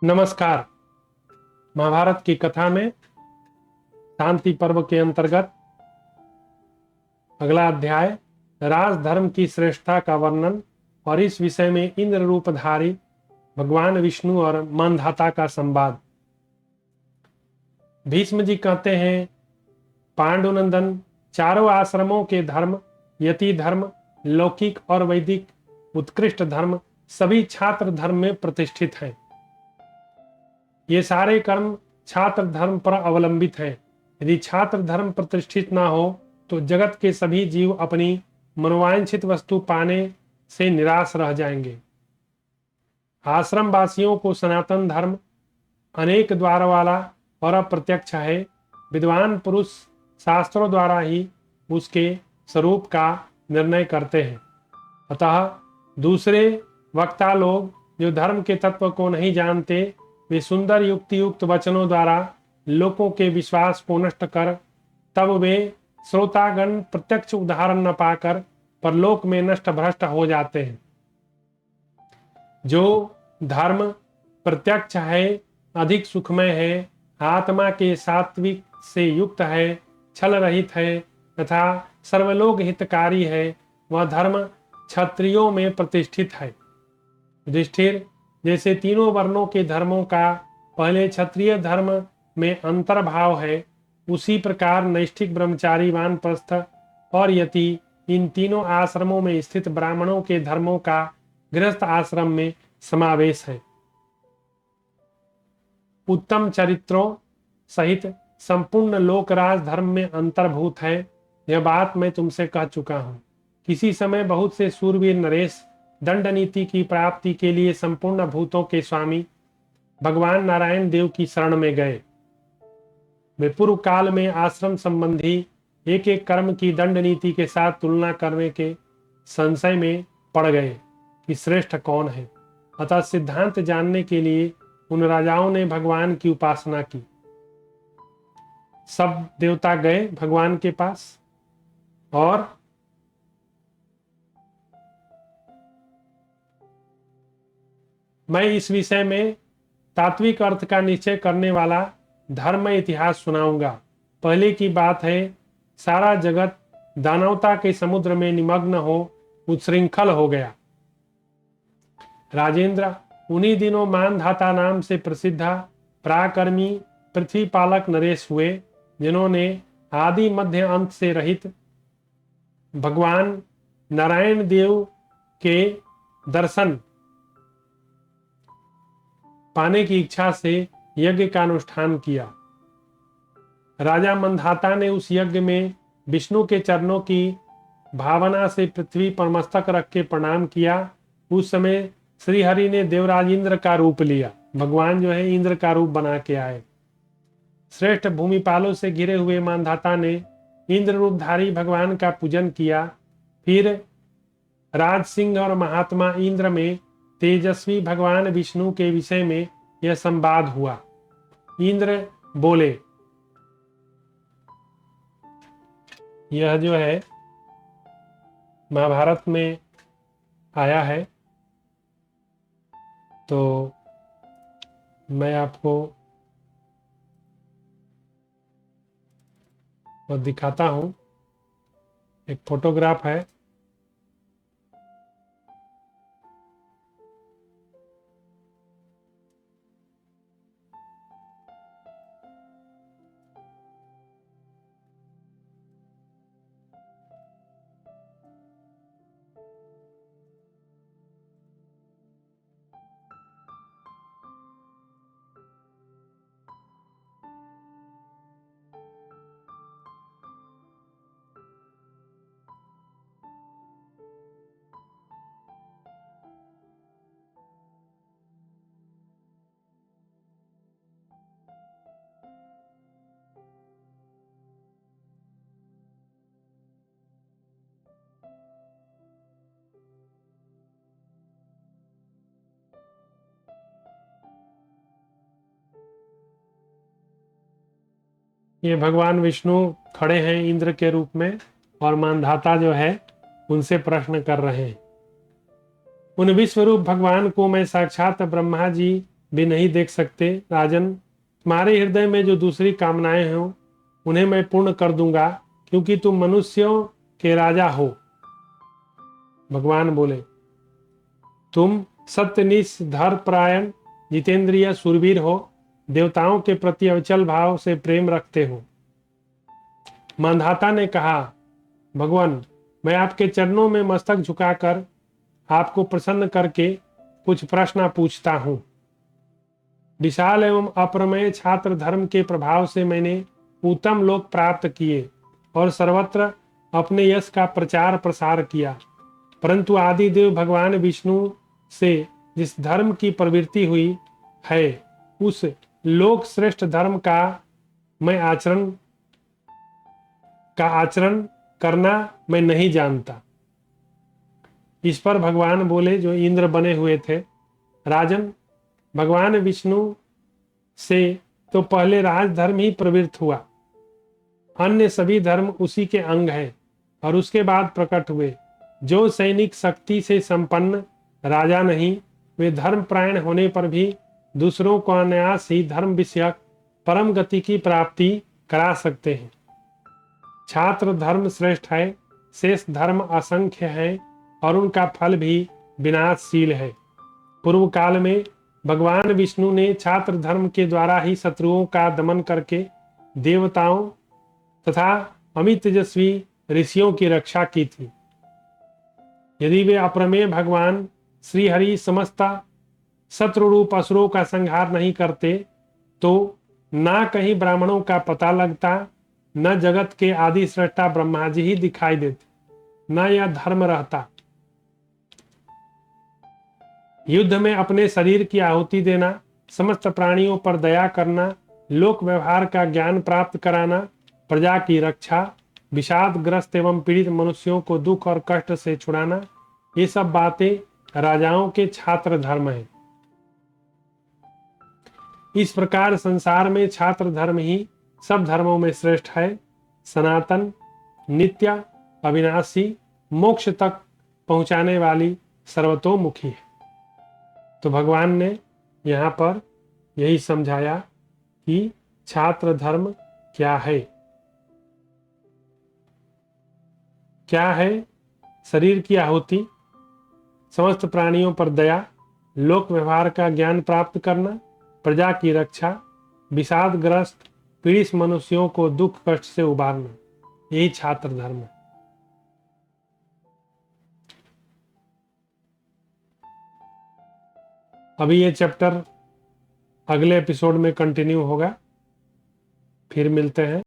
नमस्कार। महाभारत की कथा में शांति पर्व के अंतर्गत अगला अध्याय राजधर्म की श्रेष्ठता का वर्णन और इस विषय में इंद्र रूपधारी भगवान विष्णु और मानधाता का संवाद। भीष्म जी कहते हैं, पांडुनंदन, चारों आश्रमों के धर्म, यति धर्म, लौकिक और वैदिक उत्कृष्ट धर्म सभी छात्र धर्म में प्रतिष्ठित हैं। ये सारे कर्म छात्र धर्म पर अवलंबित हैं। यदि छात्र धर्म प्रतिष्ठित ना हो तो जगत के सभी जीव अपनी मनोवांछित वस्तु पाने से निराश रह जाएंगे। आश्रम वासियों को सनातन धर्म अनेक द्वार वाला और अप्रत्यक्ष है। विद्वान पुरुष शास्त्रों द्वारा ही उसके स्वरूप का निर्णय करते हैं। अतः दूसरे वक्ता लोग जो धर्म के तत्व को नहीं जानते, वे सुंदर युक्ति युक्त वचनों द्वारा लोगों के विश्वास को नष्ट कर तब वे श्रोतागण प्रत्यक्ष उदाहरण न पाकर परलोक में नष्ट भ्रष्ट हो जाते हैं। जो धर्म प्रत्यक्ष है, अधिक सुखमय है, आत्मा के सात्विक से युक्त है, छल रहित है तथा सर्वलोक हितकारी है, वह धर्म क्षत्रियों में प्रतिष्ठित है। युधिष्ठिर, जैसे तीनों वर्णों के धर्मों का पहले क्षत्रिय धर्म में अंतर्भाव है, उसी प्रकार नैष्ठिक, ब्रह्मचारी, वानप्रस्थ और यति इन तीनों आश्रमों में स्थित ब्राह्मणों के धर्मों का गृहस्थ आश्रम में समावेश है। उत्तम चरित्रों सहित संपूर्ण लोकराज धर्म में अंतर्भूत है। यह बात मैं तुमसे कह चुका हूँ। किसी समय बहुत से सूरवीर नरेश दंड नीति की प्राप्ति के लिए संपूर्ण भूतों के स्वामी भगवान नारायण देव की शरण में गए। वे पूर्व काल में आश्रम संबंधी एक एक कर्म की दंड नीति के साथ तुलना करने के संशय में पड़ गए कि श्रेष्ठ कौन है। अतः सिद्धांत जानने के लिए उन राजाओं ने भगवान की उपासना की। सब देवता गए भगवान के पास और मैं इस विषय में तात्विक अर्थ का निश्चय करने वाला धर्म इतिहास सुनाऊंगा। पहले की बात है, सारा जगत दानवता के समुद्र में निमग्न हो उच्छृंखल हो गया। राजेंद्र, उन्हीं दिनों मानधाता नाम से प्रसिद्ध पराक्रमी पृथ्वी पालक नरेश हुए, जिन्होंने आदि मध्य अंत से रहित भगवान नारायण देव के दर्शन पाने की इच्छा से यज्ञ का अनुष्ठान किया। राजा मंधाता ने उस यज्ञ में विष्णु के चरणों की भावना से पृथ्वी पर मस्तक रख के प्रणाम किया। उस समय श्री हरि ने देवराज इंद्र का रूप लिया। भगवान जो है इंद्र का रूप बना के आए। श्रेष्ठ भूमिपालों से घिरे हुए मानधाता ने इंद्र रूपधारी भगवान का पूजन किया। फिर राज सिंह और महात्मा इंद्र में तेजस्वी भगवान विष्णु के विषय में यह संवाद हुआ। इंद्र बोले, यह जो है महाभारत में आया है, तो मैं आपको वो दिखाता हूं। एक फोटोग्राफ है। ये भगवान विष्णु खड़े हैं इंद्र के रूप में और मानधाता जो है उनसे प्रश्न कर रहे हैं। उन विश्वरूप भगवान को मैं साक्षात ब्रह्मा जी भी नहीं देख सकते। राजन, तुम्हारे हृदय में जो दूसरी कामनाएं हों उन्हें मैं पूर्ण कर दूंगा, क्योंकि तुम मनुष्यों के राजा हो। भगवान बोले, तुम सत्यनिष्ठ, धर्मपरायण, जितेंद्रिय, शूरवीर हो, देवताओं के प्रति अविचल भाव से प्रेम रखते हो। मांधाता ने कहा, भगवान, मैं आपके चरणों में मस्तक झुकाकर आपको प्रसन्न करके कुछ प्रश्न पूछता हूँ। विशाल एवं अप्रमेय छात्र धर्म के प्रभाव से मैंने उत्तम लोक प्राप्त किए और सर्वत्र अपने यश का प्रचार प्रसार किया, परंतु आदिदेव भगवान विष्णु से जिस धर्म की प्रवृत्ति हुई है, उस लोक श्रेष्ठ धर्म का आचरण करना मैं नहीं जानता। इस पर भगवान बोले, जो इंद्र बने हुए थे, राजन, भगवान विष्णु से तो पहले राजधर्म ही प्रवृत्त हुआ, अन्य सभी धर्म उसी के अंग हैं और उसके बाद प्रकट हुए। जो सैनिक शक्ति से संपन्न राजा नहीं, वे धर्मपरायण होने पर भी दूसरों को अनायास ही धर्म विषयक परम गति की प्राप्ति करा सकते हैं। छात्र धर्म श्रेष्ठ है, शेष धर्म असंख्य है और उनका फल भी विनाशशील है। पूर्व काल में भगवान विष्णु ने छात्र धर्म के द्वारा ही शत्रुओं का दमन करके देवताओं तथा अमित तेजस्वी ऋषियों की रक्षा की थी। यदि वे अप्रमेय भगवान श्री हरि समस्त शत्रु रूप असुरों का संहार नहीं करते, तो ना कहीं ब्राह्मणों का पता लगता, न जगत के आदि सृष्टा ब्रह्मा जी ही दिखाई देते, न यह धर्म रहता। युद्ध में अपने शरीर की आहुति देना, समस्त प्राणियों पर दया करना, लोक व्यवहार का ज्ञान प्राप्त कराना, प्रजा की रक्षा, विषादग्रस्त एवं पीड़ित मनुष्यों को दुख और कष्ट से छुड़ाना, ये सब बातें राजाओं के छात्र धर्म हैं। इस प्रकार संसार में छात्र धर्म ही सब धर्मों में श्रेष्ठ है, सनातन, नित्य, अविनाशी, मोक्ष तक पहुंचाने वाली सर्वतोमुखी है। तो भगवान ने यहाँ पर यही समझाया कि छात्र धर्म क्या है। क्या है? शरीर की आहुति, समस्त प्राणियों पर दया, लोक व्यवहार का ज्ञान प्राप्त करना, प्रजा की रक्षा, विषादग्रस्त पीड़ित मनुष्यों को दुख कष्ट से उबारना, यही छात्र धर्म है। अभी ये चैप्टर अगले एपिसोड में कंटिन्यू होगा, फिर मिलते हैं।